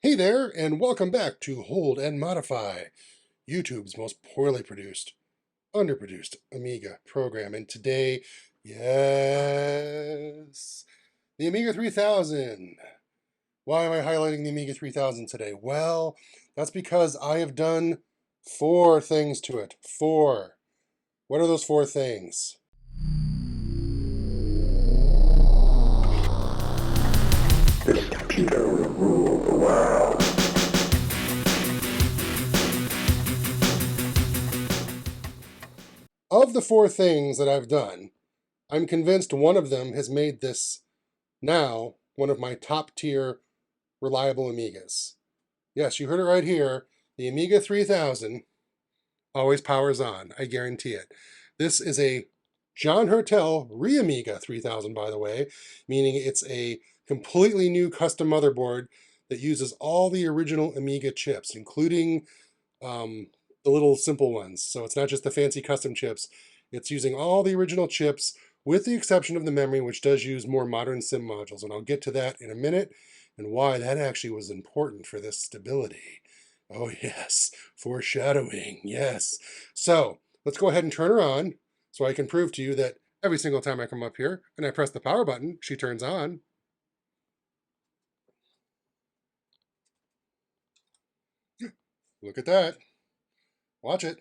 Hey there, and welcome back to Hold and Modify, YouTube's most poorly produced, underproduced Amiga program. And today, yes, the Amiga 3000. Why am I highlighting the Amiga 3000 today? Well, that's because I have done four things to it. Four. What are those four things? This computer will rule the world. Of the four things that I've done, I'm convinced one of them has made this now one of my top tier reliable Amigas. Yes, you heard it right here. The Amiga 3000 always powers on. I guarantee it. This is a John Hertel re-Amiga 3000, by the way, meaning it's a completely new custom motherboard that uses all the original Amiga chips, including the little simple ones. So it's not just the fancy custom chips. It's using all the original chips with the exception of the memory, which does use more modern SIM modules. And I'll get to that in a minute and why that actually was important for this stability. Oh yes, foreshadowing, yes. So let's go ahead and turn her on so I can prove to you that every single time I come up here and I press the power button, she turns on. Look at that. Watch it.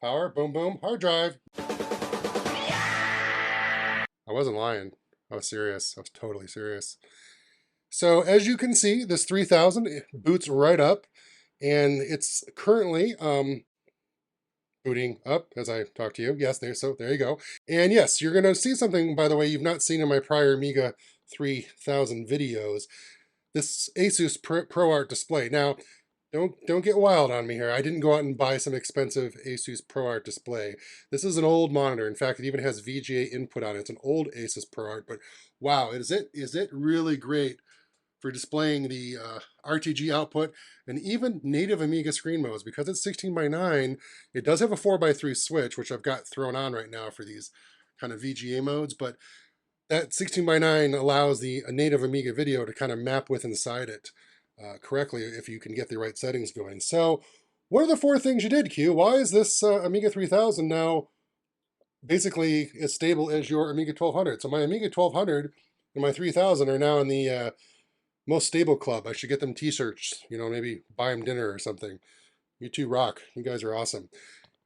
Power, boom, boom, hard drive. I wasn't lying. I was serious. I was totally serious. So as you can see, this 3000 boots right up, and it's currently booting up as I talk to you. Yes, there you go. And yes, you're going to see something, by the way, you've not seen in my prior Amiga 3000 videos. This Asus ProArt display. Now, don't get wild on me here. I didn't go out and buy some expensive Asus ProArt display. This is an old monitor. In fact, it even has VGA input on it. It's an old Asus ProArt, but wow, is it really great for displaying the RTG output and even native Amiga screen modes. Because it's 16 by 9, it does have a 4 by 3 switch, which I've got thrown on right now for these kind of VGA modes, but that 16 by 9 allows the native Amiga video to kind of map with inside it correctly if you can get the right settings going. So what are the four things you did, Q? Why is this Amiga 3000 now basically as stable as your Amiga 1200? So my Amiga 1200 and my 3000 are now in the most stable club. I should get them t-shirts, maybe buy them dinner or something. You two rock. You guys are awesome.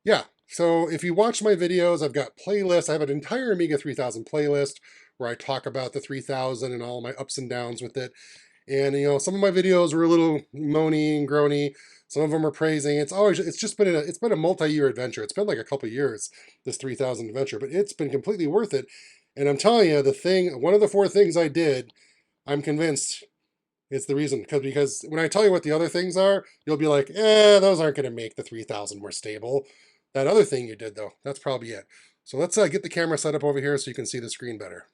Yeah, so if you watch my videos, I've got playlists. I have an entire Amiga 3000 playlist where I talk about the 3000 and all my ups and downs with it. And, some of my videos were a little moany and groany. Some of them are praising. It's been a multi-year adventure. It's been like a couple years, this 3000 adventure, but it's been completely worth it. And I'm telling you, one of the four things I did, I'm convinced it's the reason, because when I tell you what the other things are, you'll be like, those aren't going to make the 3000 more stable. That other thing you did, though, that's probably it. So let's get the camera set up over here so you can see the screen better.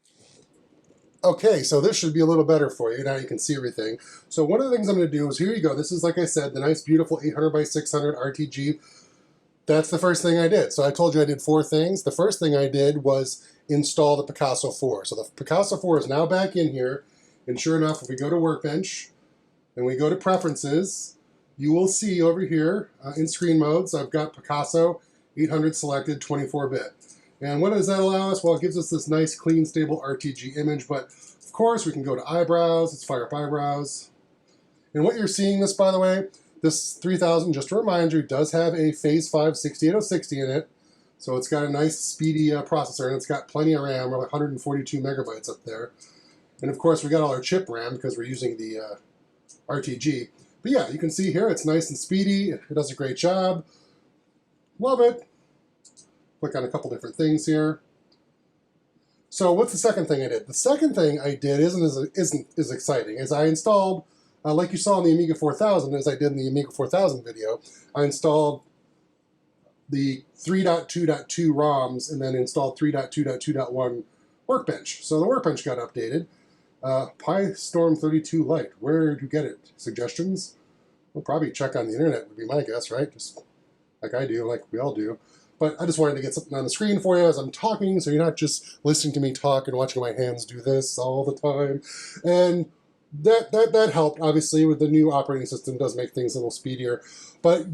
Okay, so this should be a little better for you. Now you can see everything. So one of the things I'm going to do is, here you go. This is, like I said, the nice, beautiful 800 by 600 RTG. That's the first thing I did. So I told you I did four things. The first thing I did was install the Picasso 4. So the Picasso 4 is now back in here. And sure enough, if we go to Workbench and we go to Preferences, you will see over here in screen modes, I've got Picasso 800 selected 24-bit. And what does that allow us? Well, it gives us this nice, clean, stable RTG image. But of course, we can go to Eyebrows. Let's fire up Eyebrows. And what you're seeing this, by the way, this 3000, just to remind you, does have a Phase 5 68060 in it. So it's got a nice, speedy processor, and it's got plenty of RAM, 142 megabytes up there. And of course, we got all our chip RAM because we're using the RTG. But yeah, you can see here, it's nice and speedy. It does a great job. Love it. Click on a couple different things here. So what's the second thing I did? The second thing I did isn't as exciting. As I installed, like you saw in the Amiga 4000, as I did in the Amiga 4000 video, I installed the 3.2.2 ROMs and then installed 3.2.2.1 Workbench. So the Workbench got updated. PyStorm 32 Lite. Where did you get it? Suggestions? We'll probably check on the internet would be my guess, right? Just like I do, like we all do. But I just wanted to get something on the screen for you as I'm talking, so you're not just listening to me talk and watching my hands do this all the time. And that helped. Obviously, with the new operating system, does make things a little speedier. But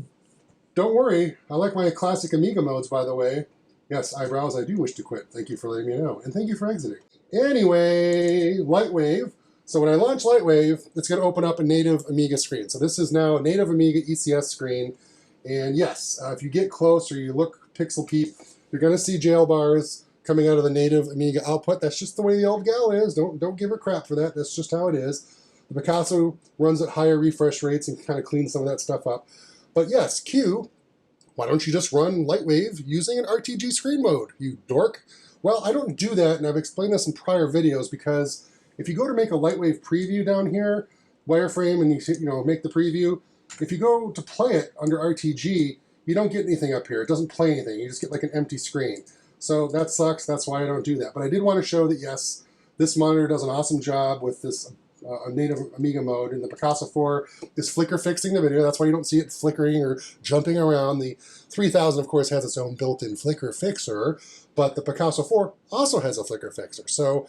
don't worry, I like my classic Amiga modes, by the way. Yes, eyebrows, I do wish to quit. Thank you for letting me know, and thank you for exiting. Anyway, Lightwave. So when I launch Lightwave, it's going to open up a native Amiga screen. So this is now a native Amiga ECS screen. And yes, if you get close or you look pixel peep, you're going to see jail bars coming out of the native Amiga output. That's just the way the old gal is. Don't give her crap for that. That's just how it is. The Picasso runs at higher refresh rates and kind of cleans some of that stuff up. But yes, Q, why don't you just run Lightwave using an RTG screen mode, you dork? Well, I don't do that, and I've explained this in prior videos, because if you go to make a Lightwave preview down here, wireframe, and you make the preview, if you go to play it under RTG, you don't get anything up here. It doesn't play anything. You just get like an empty screen. So that sucks. That's why I don't do that. But I did want to show that, yes, this monitor does an awesome job with this native Amiga mode, and the Picasso 4 is flicker fixing the video. That's why you don't see it flickering or jumping around. The 3000, of course, has its own built-in flicker fixer, but the Picasso 4 also has a flicker fixer. So,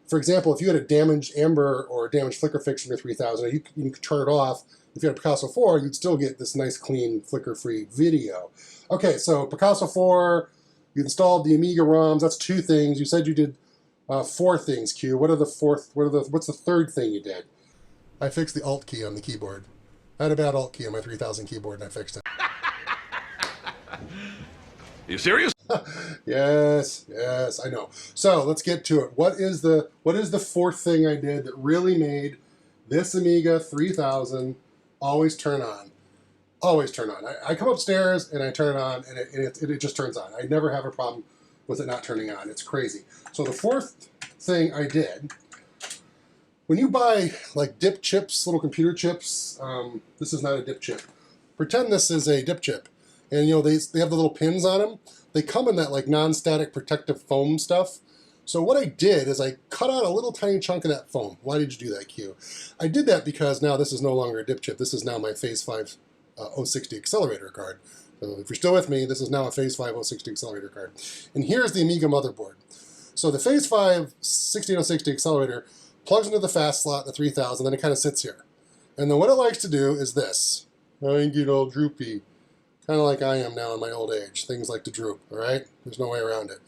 for example, if you had a damaged Amber or a damaged flicker fixer in your 3000, you could turn it off. If you had a Picasso 4, you'd still get this nice, clean, flicker-free video. Okay, so Picasso 4, you installed the Amiga ROMs. That's 2 things. You said you did 4 things, Q. What's the third thing you did? I fixed the Alt key on the keyboard. I had a bad Alt key on my 3000 keyboard, and I fixed it. You serious? Yes, I know. So let's get to it. What is the 4th thing I did that really made this Amiga 3000 always turn on? Always turn on. I come upstairs and I turn it on, and it just turns on. I never have a problem with it not turning on. It's crazy. So the 4th thing I did, when you buy like dip chips, little computer chips, this is not a dip chip. Pretend this is a dip chip, and they have the little pins on them. They come in that like non-static protective foam stuff. So what I did is I cut out a little tiny chunk of that foam. Why did you do that, Q? I did that because now this is no longer a dip chip. This is now my Phase 5 060 accelerator card. So if you're still with me, this is now a Phase 5 060 accelerator card. And here's the Amiga motherboard. So the Phase 5 16060 accelerator plugs into the fast slot, the 3000, then it kind of sits here. And then what it likes to do is this. I get all droopy. Kind of like I am now in my old age. Things like to droop, all right? There's no way around it.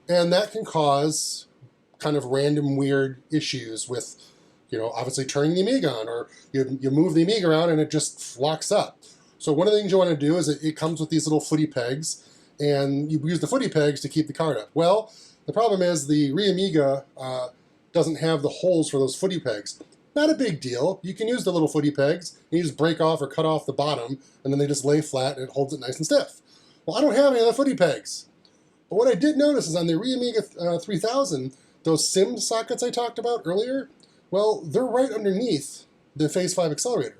And that can cause kind of random weird issues with, obviously turning the Amiga on, or you move the Amiga around and it just locks up. So one of the things you want to do is it comes with these little footy pegs, and you use the footy pegs to keep the card up. Well, the problem is the Amiga doesn't have the holes for those footy pegs. Not a big deal. You can use the little footy pegs, and you just break off or cut off the bottom, and then they just lay flat and it holds it nice and stiff. Well, I don't have any of the footy pegs. But what I did notice is on the Amiga 3000, those SIM sockets I talked about earlier, well, they're right underneath the Phase 5 accelerator.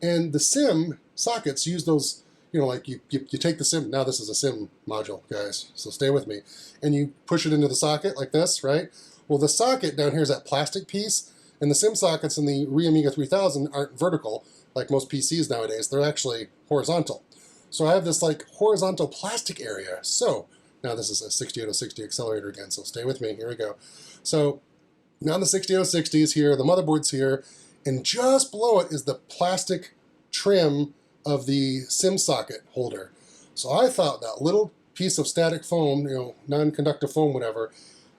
And the SIM sockets use those, like you take the SIM, now this is a SIM module, guys, so stay with me, and you push it into the socket like this, right? Well, the socket down here is that plastic piece, and the SIM sockets in the Amiga 3000 aren't vertical like most PCs nowadays. They're actually horizontal. So I have this like horizontal plastic area. So now this is a 68060 accelerator again, so stay with me. Here we go. So now the 68060 is here, the motherboard's here, and just below it is the plastic trim of the SIM socket holder. So I thought that little piece of static foam, non-conductive foam, whatever,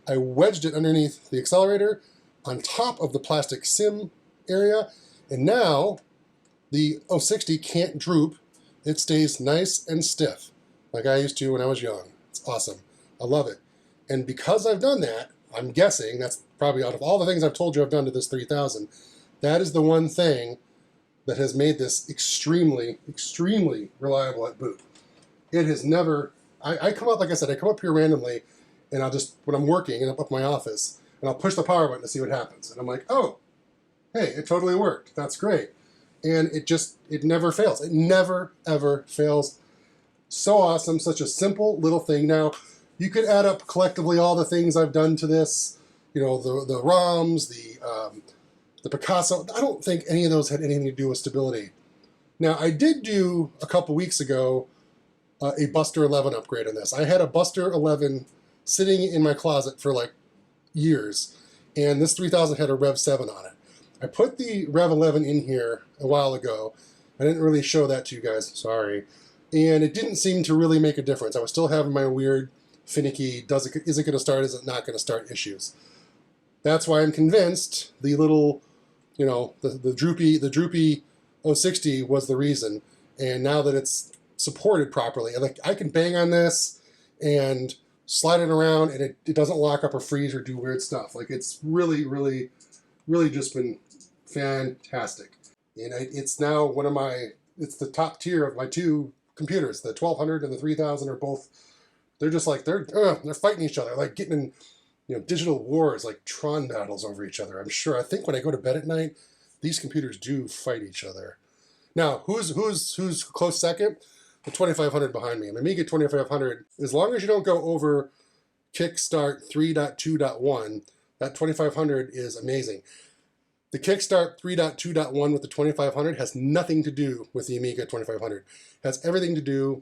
I wedged it underneath the accelerator on top of the plastic SIM area, and now the 060 can't droop. It stays nice and stiff, like I used to when I was young. It's awesome. I love it. And because I've done that, I'm guessing that's probably, out of all the things I've told you I've done to this 3000, that is the one thing that has made this extremely, extremely reliable at boot. It has never, I come up, like I said, I come up here randomly, and I'll just, when I'm working and I'm up in my office, and I'll push the power button to see what happens. And I'm like, oh, hey, it totally worked. That's great. And it never fails. It never, ever fails. So awesome, such a simple little thing. Now, you could add up collectively all the things I've done to this, the ROMs, the Picasso. I don't think any of those had anything to do with stability. Now, I did do, a couple weeks ago, a Buster 11 upgrade on this. I had a Buster 11 sitting in my closet for like years, and this 3000 had a Rev 7 on it. I put the Rev 11 in here a while ago. I didn't really show that to you guys, sorry. And it didn't seem to really make a difference. I was still having my weird, finicky, is it going to start, is it not going to start issues. That's why I'm convinced the little, you know, the droopy 060 was the reason. And now that it's supported properly, like I can bang on this and slide it around, and it doesn't lock up or freeze or do weird stuff. Like, it's really, really, really just been fantastic. And it's now one of my, it's the top tier of my two computers. The 1200 and the 3000 are both, they're just like, they're fighting each other, like getting in, you know, digital wars, like Tron battles over each other. I'm sure, I think when I go to bed at night, these computers do fight each other. Now, who's close second? The 2500 behind me. An Amiga 2500, as long as you don't go over Kickstart 3.2.1, that 2500 is amazing. The Kickstart 3.2.1 with the 2500 has nothing to do with the Amiga 2500. It has everything to do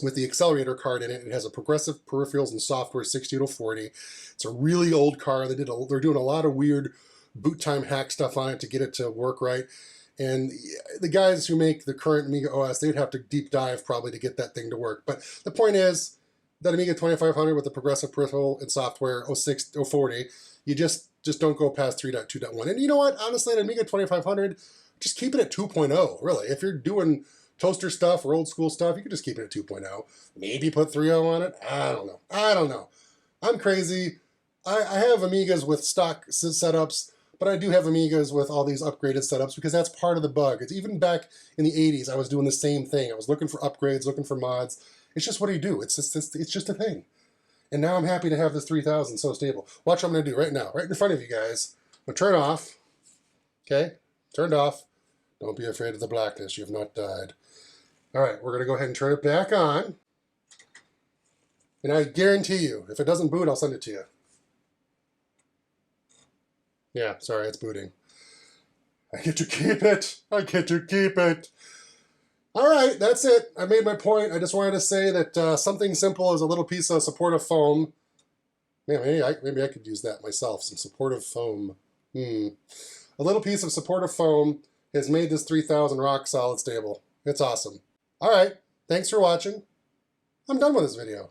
with the accelerator card in it. It has a progressive peripherals and software 6040. It's a really old car. They're doing a lot of weird boot time hack stuff on it to get it to work right. And the guys who make the current Amiga OS, they'd have to deep dive probably to get that thing to work. But the point is that Amiga 2500 with the progressive peripheral and software 040, you just don't go past 3.2.1. And you know what? Honestly, an Amiga 2500, just keep it at 2.0, really. If you're doing toaster stuff or old school stuff, you could just keep it at 2.0. Maybe put 3.0 on it. I don't know. I'm crazy. I have Amigas with stock setups, but I do have Amigas with all these upgraded setups because that's part of the bug. It's even back in the 80s, I was doing the same thing. I was looking for upgrades, looking for mods. It's just what do you do? It's just a thing. And now I'm happy to have this 3000 so stable. Watch what I'm going to do right now, right in front of you guys. I'm going to turn off. Okay? Turned off. Don't be afraid of the blackness. You have not died. All right, we're going to go ahead and turn it back on. And I guarantee you, if it doesn't boot, I'll send it to you. Yeah, sorry, it's booting. I get to keep it. I get to keep it. All right, that's it. I made my point. I just wanted to say that something simple as a little piece of supportive foam. Man, maybe I could use that myself, some supportive foam. A little piece of supportive foam has made this 3000 rock solid stable. It's awesome. All right, thanks for watching. I'm done with this video.